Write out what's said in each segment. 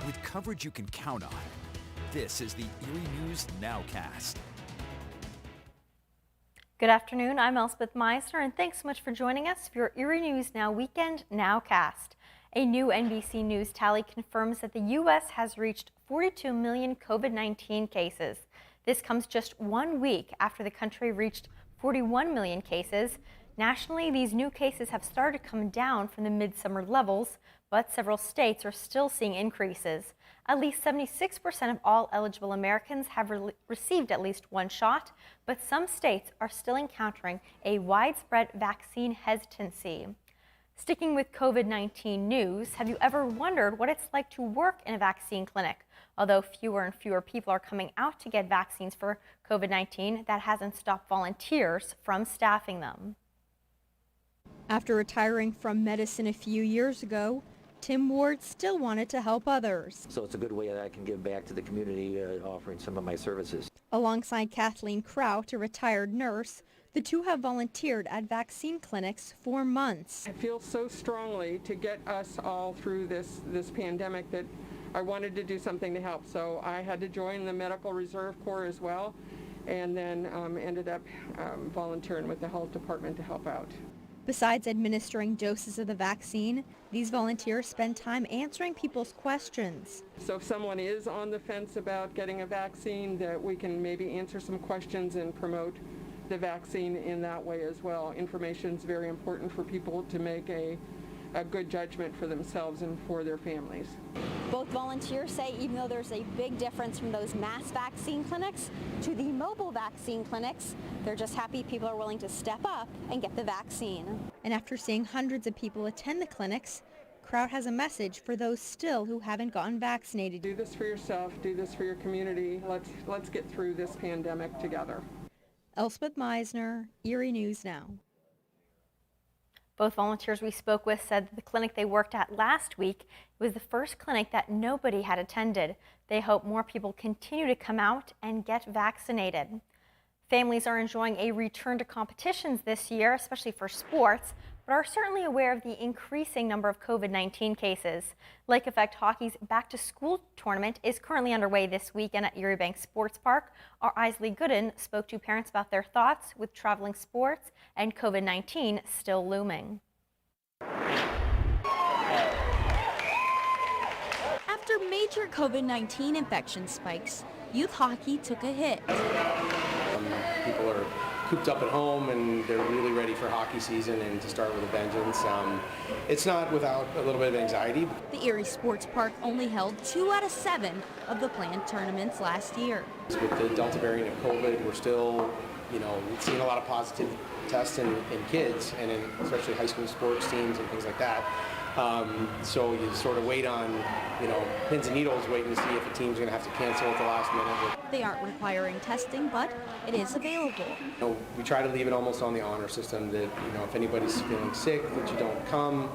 with coverage you can count on. This is the Erie News NOWCAST. Good afternoon, I'm Elspeth Meisner, and thanks so much for joining us for your Erie News Now Weekend NOWCAST. A new NBC News tally confirms that the U.S. has reached 42 million COVID-19 cases. This comes just 1 week after the country reached 41 million cases. Nationally, these new cases have started to come down from the midsummer levels, but several states are still seeing increases. At least 76% of all eligible Americans have received at least one shot, but some states are still encountering a widespread vaccine hesitancy. Sticking with COVID-19 news, have you ever wondered what it's like to work in a vaccine clinic? Although fewer and fewer people are coming out to get vaccines for COVID-19, that hasn't stopped volunteers from staffing them. After retiring from medicine a few years ago, Tim Ward still wanted to help others. So it's a good way that I can give back to the community, offering some of my services. Alongside Kathleen Kraut, a retired nurse, the two have volunteered at vaccine clinics for months. I feel so strongly to get us all through this pandemic that I wanted to do something to help. So I had to join the Medical Reserve Corps as well, and then ended up volunteering with the health department to help out. Besides administering doses of the vaccine, these volunteers spend time answering people's questions. So if someone is on the fence about getting a vaccine, that we can maybe answer some questions and promote the vaccine in that way as well. Information is very important for people to make a good judgment for themselves and for their families. Both volunteers say even though there's a big difference from those mass vaccine clinics to the mobile vaccine clinics, they're just happy people are willing to step up and get the vaccine. And after seeing hundreds of people attend the clinics, Kraut has a message for those still who haven't gotten vaccinated. Do this for yourself, do this for your community. Let's get through this pandemic together. Elspeth Meisner, Erie News Now. Both volunteers we spoke with said that the clinic they worked at last week was the first clinic that nobody had attended. They hope more people continue to come out and get vaccinated. Families are enjoying a return to competitions this year, especially for sports, but are certainly aware of the increasing number of COVID-19 cases. Lake Effect Hockey's back-to-school tournament is currently underway this weekend at Erie Bank Sports Park. Our Isley Gooden spoke to parents about their thoughts with traveling sports and COVID-19 still looming. After major COVID-19 infection spikes, youth hockey took a hit. People are cooped up at home and they're really ready for hockey season and to start with a vengeance. It's not without a little bit of anxiety. The Erie Sports Park only held 2 out of 7 of the planned tournaments last year. With the Delta variant of COVID, we're still, seeing a lot of positive tests in kids and in especially high school sports teams and things like that. So you sort of wait on, pins and needles, waiting to see if a team's going to have to cancel at the last minute. They aren't requiring testing, but it is available. We try to leave it almost on the honor system that, if anybody's feeling sick, that you don't come.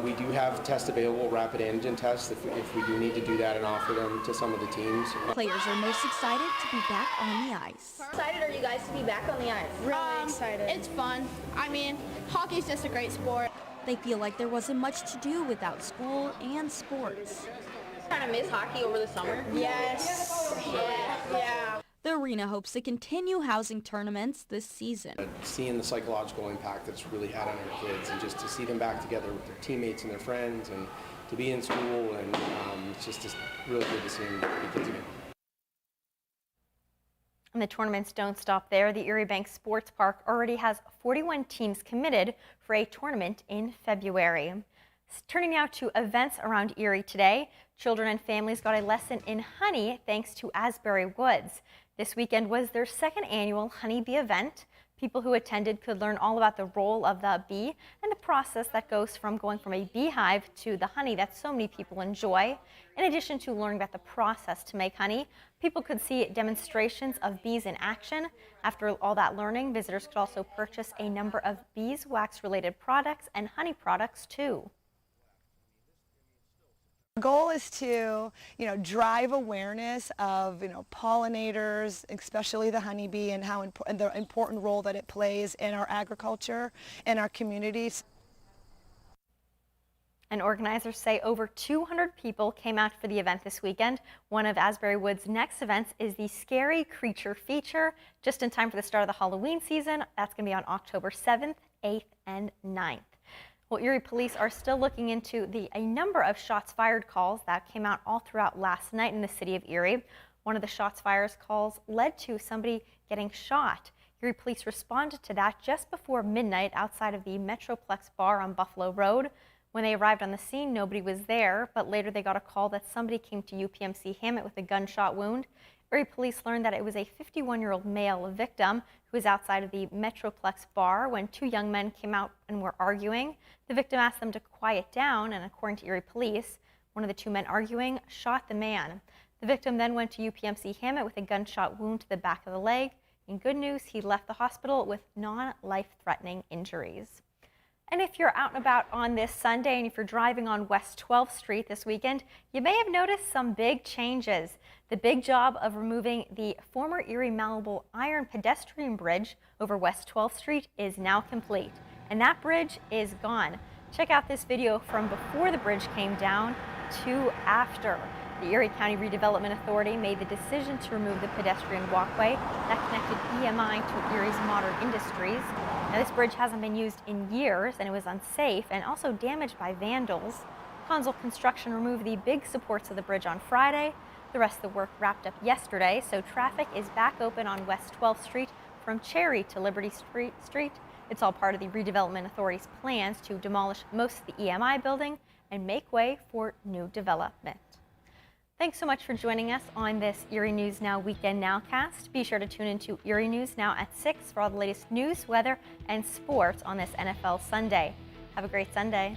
We do have tests available, rapid antigen tests, if we do need to do that and offer them to some of the teams. Players are most excited to be back on the ice. How excited are you guys to be back on the ice? Really excited. It's fun. I mean, hockey's just a great sport. They feel like there wasn't much to do without school and sports. Kind of miss hockey over the summer? Yes. Yeah. The arena hopes to continue housing tournaments this season. Seeing the psychological impact that's really had on our kids, and just to see them back together with their teammates and their friends, and to be in school, and it's just really good to see them be kids again. And the tournaments don't stop there. The Erie Bank Sports Park already has 41 teams committed for a tournament in February. Turning now to events around Erie today, children and families got a lesson in honey thanks to Asbury Woods. This weekend was their second annual honeybee event. People who attended could learn all about the role of the bee and the process that goes from going from a beehive to the honey that so many people enjoy. In addition to learning about the process to make honey, people could see demonstrations of bees in action. After all that learning, visitors could also purchase a number of beeswax-related products and honey products too. The goal is to, drive awareness of, pollinators, especially the honeybee, and the important role that it plays in our agriculture and our communities. And organizers say over 200 people came out for the event this weekend. One of Asbury Wood's next events is the Scary Creature feature, just in time for the start of the Halloween season. That's going to be on October 7th, 8th, and 9th. Well, Erie police are still looking into a number of shots fired calls that came out all throughout last night in the city of Erie. One of the shots fired calls led to somebody getting shot. Erie police responded to that just before midnight outside of the Metroplex bar on Buffalo Road. When they arrived on the scene, nobody was there, but later they got a call that somebody came to UPMC Hammett with a gunshot wound. Erie police learned that it was a 51-year-old male victim who was outside of the Metroplex bar when two young men came out and were arguing. The victim asked them to quiet down, and according to Erie police, one of the two men arguing shot the man. The victim then went to UPMC Hammett with a gunshot wound to the back of the leg. In good news, he left the hospital with non-life-threatening injuries. And if you're out and about on this Sunday and if you're driving on West 12th Street this weekend, you may have noticed some big changes. The big job of removing the former Erie Malleable Iron pedestrian bridge over West 12th Street is now complete, and that bridge is gone. Check out this video from before the bridge came down to after. The Erie County Redevelopment Authority made the decision to remove the pedestrian walkway that connected EMI to Erie's modern industries. Now, this bridge hasn't been used in years, and it was unsafe and also damaged by vandals. Consul Construction removed the big supports of the bridge on Friday. The rest of the work wrapped up yesterday, so traffic is back open on West 12th Street from Cherry to Liberty Street. It's all part of the Redevelopment Authority's plans to demolish most of the EMI building and make way for new development. Thanks so much for joining us on this Erie News Now Weekend Nowcast. Be sure to tune into Erie News Now at 6 for all the latest news, weather, and sports on this NFL Sunday. Have a great Sunday.